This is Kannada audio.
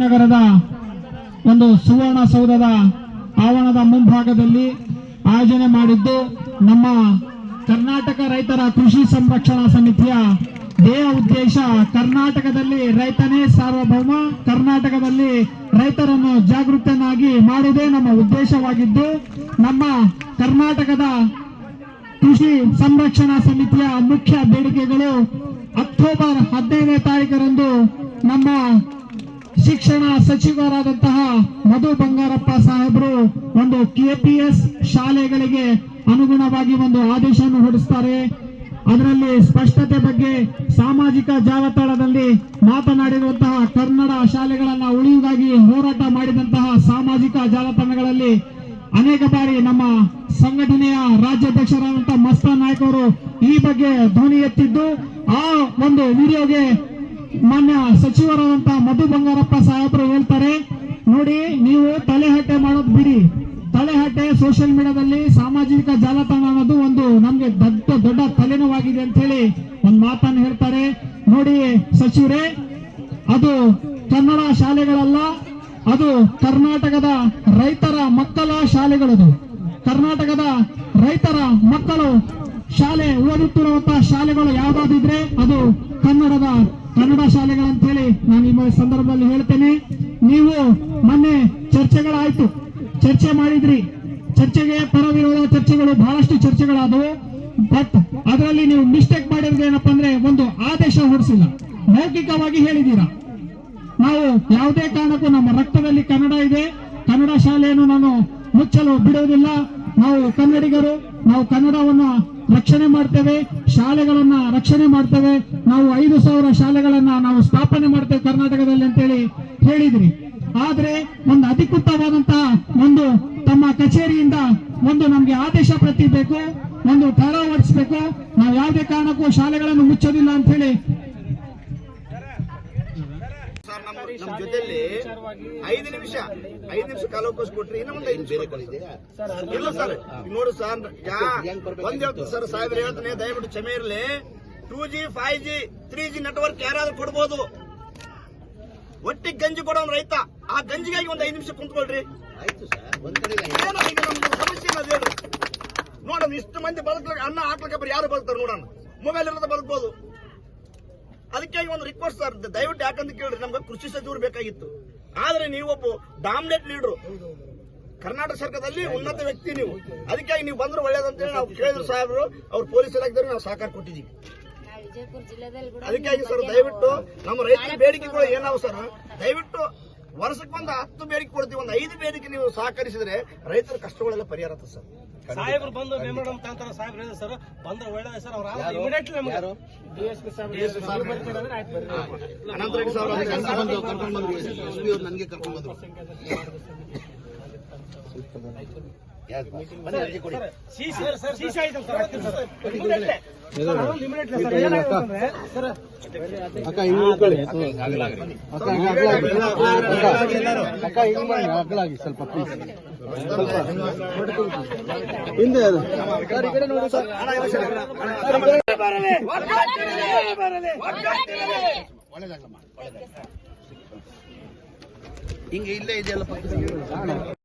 ಗಾಂಧಿನಗರದ ಒಂದು ಸುವರ್ಣಸೌಧದ ಆವರಣದ ಮುಂಭಾಗದಲ್ಲಿ ಆಯೋಜನೆ ಮಾಡಿದ್ದು ನಮ್ಮ ಕರ್ನಾಟಕ ರೈತರ ಕೃಷಿ ಸಂರಕ್ಷಣಾ ಸಮಿತಿಯ ಧ್ಯೇಯ ಉದ್ದೇಶ ಕರ್ನಾಟಕದಲ್ಲಿ ರೈತನೇ ಸಾರ್ವಭೌಮ, ಕರ್ನಾಟಕದಲ್ಲಿ ರೈತರನ್ನು ಜಾಗೃತನಾಗಿ ಮಾಡುವುದೇ ನಮ್ಮ ಉದ್ದೇಶವಾಗಿದ್ದು, ನಮ್ಮ ಕರ್ನಾಟಕದ ಕೃಷಿ ಸಂರಕ್ಷಣಾ ಸಮಿತಿಯ ಮುಖ್ಯ ಬೇಡಿಕೆಗಳು ಅಕ್ಟೋಬರ್ 15ನೇ ತಾರೀಕರಂದು ನಮ್ಮ ಶಿಕ್ಷಣ ಸಚಿವರಾದಂತಹ ಮಧು ಬಂಗಾರಪ್ಪ ಸಾಹೇಬರು ಒಂದು ಕೆಪಿಎಸ್ ಶಾಲೆಗಳಿಗೆ ಅನುಗುಣವಾಗಿ ಒಂದು ಆದೇಶವನ್ನು ಹೊರಡಿಸುತ್ತಾರೆ. ಅದರಲ್ಲಿ ಸ್ಪಷ್ಟತೆ ಬಗ್ಗೆ ಸಾಮಾಜಿಕ ಜಾಲತಾಣದಲ್ಲಿ ಮಾತನಾಡಿರುವಂತಹ ಕನ್ನಡ ಶಾಲೆಗಳನ್ನ ಉಳಿಯುವುದಾಗಿ ಹೋರಾಟ ಮಾಡಿದಂತಹ ಸಾಮಾಜಿಕ ಜಾಲತಾಣಗಳಲ್ಲಿ ಅನೇಕ ಬಾರಿ ನಮ್ಮ ಸಂಘಟನೆಯ ರಾಜ್ಯಾಧ್ಯಕ್ಷರಾದಂತಹ ಮಸ್ತಾನ್ ನಾಯ್ಕ ಅವರು ಈ ಬಗ್ಗೆ ಧ್ವನಿ ಎತ್ತಿದ್ದು, ಆ ಒಂದು ವಿಡಿಯೋಗೆ ಮಾನ್ಯ ಸಚಿವರಾದಂತಹ ಮಧು ಬಂಗಾರಪ್ಪ ಸಾಹೇಬರು ಹೇಳ್ತಾರೆ, ನೋಡಿ ನೀವು ತಲೆಹಟ್ಟೆ ಮಾಡೋದು ಬಿಡಿ, ತಲೆಹಟ್ಟೆ ಸೋಷಿಯಲ್ ಮೀಡಿಯಾದಲ್ಲಿ ಸಾಮಾಜಿಕ ಜಾಲತಾಣ ಅನ್ನೋದು ಒಂದು ನಮ್ಗೆ ದೊಡ್ಡ ತಲೆನೋವಾಗಿದೆ ಅಂತ ಹೇಳಿ ಒಂದು ಮಾತನ್ನು ಹೇಳ್ತಾರೆ. ನೋಡಿ ಸಚಿವರೇ, ಅದು ಕನ್ನಡ ಶಾಲೆಗಳಲ್ಲ, ಅದು ಕರ್ನಾಟಕದ ರೈತರ ಮಕ್ಕಳ ಶಾಲೆಗಳದು. ಕರ್ನಾಟಕದ ರೈತರ ಮಕ್ಕಳು ಶಾಲೆ ಓದುತ್ತಿರುವಂತಹ ಶಾಲೆಗಳು ಯಾವ್ದಾದಿದ್ರೆ ಅದು ಕನ್ನಡ ಶಾಲೆಗಳಂತ ಹೇಳಿ ನಾನು ಈ ಸಂದರ್ಭದಲ್ಲಿ ಹೇಳ್ತೇನೆ. ನೀವು ಮೊನ್ನೆ ಚರ್ಚೆಗಳಾಯ್ತು, ಚರ್ಚೆ ಮಾಡಿದ್ರಿ, ಚರ್ಚೆಗೆ ಪರ ವಿರೋಧ ಚರ್ಚೆಗಳು ಬಹಳಷ್ಟು ಚರ್ಚೆಗಳಾದವು. ಬಟ್ ಅದರಲ್ಲಿ ನೀವು ಮಿಸ್ಟೇಕ್ ಮಾಡಿರೋದು ಏನಪ್ಪಾ ಅಂದ್ರೆ ಒಂದು ಆದೇಶ ಹೊರಡಿಸಿಲ್ಲ, ಮೌಖಿಕವಾಗಿ ಹೇಳಿದ್ದೀರಾ. ನಾವು ಯಾವುದೇ ಕಾರಣಕ್ಕೂ ನಮ್ಮ ರಕ್ತದಲ್ಲಿ ಕನ್ನಡ ಇದೆ, ಕನ್ನಡ ಶಾಲೆಯನ್ನು ನಾನು ಮುಚ್ಚಲು ಬಿಡುವುದಿಲ್ಲ. ನಾವು ಕನ್ನಡಿಗರು, ನಾವು ಕನ್ನಡವನ್ನ ರಕ್ಷಣೆ ಮಾಡ್ತೇವೆ, ಶಾಲೆಗಳನ್ನ ರಕ್ಷಣೆ ಮಾಡ್ತೇವೆ. ನಾವು 5,000 ಶಾಲೆಗಳನ್ನ ನಾವು ಸ್ಥಾಪನೆ ಮಾಡ್ತೇವೆ ಕರ್ನಾಟಕದಲ್ಲಿ ಅಂತೇಳಿ ಹೇಳಿದ್ರಿ. ಆದ್ರೆ ಒಂದು ಅಧಿಕೃತವಾದಂತಹ ಒಂದು ತಮ್ಮ ಕಚೇರಿಯಿಂದ ಒಂದು ನಮ್ಗೆ ಆದೇಶ ಪ್ರತಿ ಬೇಕು, ಒಂದು ಠರಾವ ಹೊರಡಿಸಬೇಕು, ನಾವು ಯಾವುದೇ ಕಾರಣಕ್ಕೂ ಶಾಲೆಗಳನ್ನು ಮುಚ್ಚೋದಿಲ್ಲ ಅಂತ ಹೇಳಿ. ನಮ್ಮ ಜೊತೆಲಿ 5 ನಿಮಿಷ ಕಾಲಾವಕಾಶ ಕೊಟ್ರಿ, ಇನ್ನೂ ಒಂದು 5 ನಿಮಿಷ ಇಲ್ಲ ಸರ್. ನೋಡಿ ಸರ್, ಒಂದ್ ಹೇಳ್ತೀನಿ ಸರ್, ಸಾಹೇಬ್ರು ಹೇಳ್ತಾನೆ, ದಯವಿಟ್ಟು ಕ್ಷಮೆ ಇರಲಿ. 2G 5G 3G ನೆಟ್ವರ್ಕ್ ಯಾರಾದ್ರೂ ಕೊಡ್ಬೋದು, ಒಟ್ಟಿಗೆ ಗಂಜಿ ಕೊಡೋನ್ ರೈತ, ಆ ಗಂಜಿಗಾಗಿ ಒಂದು 5 ನಿಮಿಷ ಕುಂತ್ಕೊಳ್ರಿ. ಸಮಸ್ಯೆ ಹೇಳ್ರಿ ನೋಡೋಣ, ಇಷ್ಟು ಮಂದಿ ಬದುಕ್ಲಿಕ್ಕೆ ಅನ್ನ ಹಾಕ್ಲಿಕ್ಕೆ ಯಾರು ಬದುಕ್ತಾರೆ ನೋಡೋಣ, ಮೊಬೈಲ್ ಇರೋದ ಬದುಕ್ಬೋದು. ಅದಕ್ಕಾಗಿ ಒಂದು ರಿಕ್ವೆಸ್ಟ್ ಸರ್, ದಯವಿಟ್ಟು ಯಾಕಂತ ಕೇಳ್ರಿ, ನಮ್ಗೆ ಕೃಷಿ ಸಚಿವರು ಬೇಕಾಗಿತ್ತು. ಆದ್ರೆ ನೀವೊಬ್ಬ ಡಾಮಿನೇಟ್ ಲೀಡರು, ಕರ್ನಾಟಕ ಸರ್ಕಾರದಲ್ಲಿ ಉನ್ನತ ವ್ಯಕ್ತಿ ನೀವು, ಅದಕ್ಕಾಗಿ ನೀವು ಬಂದ್ರೆ ಒಳ್ಳೇದಂತೇಳಿ ನಾವು ಕೇಳಿದ್ರು ಸಾಹೇಬರು, ಅವ್ರು ಪೊಲೀಸ್ ಇಲಾಖೆದವ್ರು ನಾವು ಸಹಕಾರ ಕೊಟ್ಟಿದ್ದೀವಿ. ಅದಕ್ಕಾಗಿ ಸರ್ ದಯವಿಟ್ಟು ನಮ್ಮ ರೈತರ ಬೇಡಿಕೆಗಳು ಏನಾವು ಸರ್, ದಯವಿಟ್ಟು ವರ್ಷಕ್ಕೆ ಒಂದು 10 ಬೇಡಿಕೆ ಕೊಡ್ತೀವಿ, ಒಂದು 5 ಬೇಡಿಕೆ ನೀವು ಸಹಕರಿಸಿದ್ರೆ ರೈತರ ಕಷ್ಟಗಳೆಲ್ಲ ಪರಿಹಾರ ಆಗುತ್ತೆ ಸರ್. ಸಾಹೇಬ್ರು ಬಂದು ಮೆಮೊರಂ ತಾಂತರ ಸಾಹೇಬ್ರು ಇದೆ ಸರ್, ಬಂದ್ರೆ ಒಳ್ಳೇದ ಸರ್. ಅವ್ರು ಇಮಿಡಿಯೇಟ್ಲಿ ನಮ್ಗೆ ಅನಂತ ರೆಡ್ಡಿ ಸಾಹೇಬ್ರು ಕರ್ಕೊಂಡು ಬಂದ್ರು, ಎಸ್ಪಿ ಅವ್ರು ನನಗೆ ಕರ್ಕೊಂಡು ಬಂದ್ರು. ಅಕ್ಕ ಹಿಂಗ್ ಉಳ್ಕೊಳ್ಳಿ, ಅಕ್ಕ ಅಗ್ಲಾಗಿ ಸ್ವಲ್ಪ ಪ್ಲೀಸ್, ಹಿಂದೆ ಅದು ಹಿಂಗೆ ಇಲ್ಲೇ ಇದೆಯಲ್ಲ.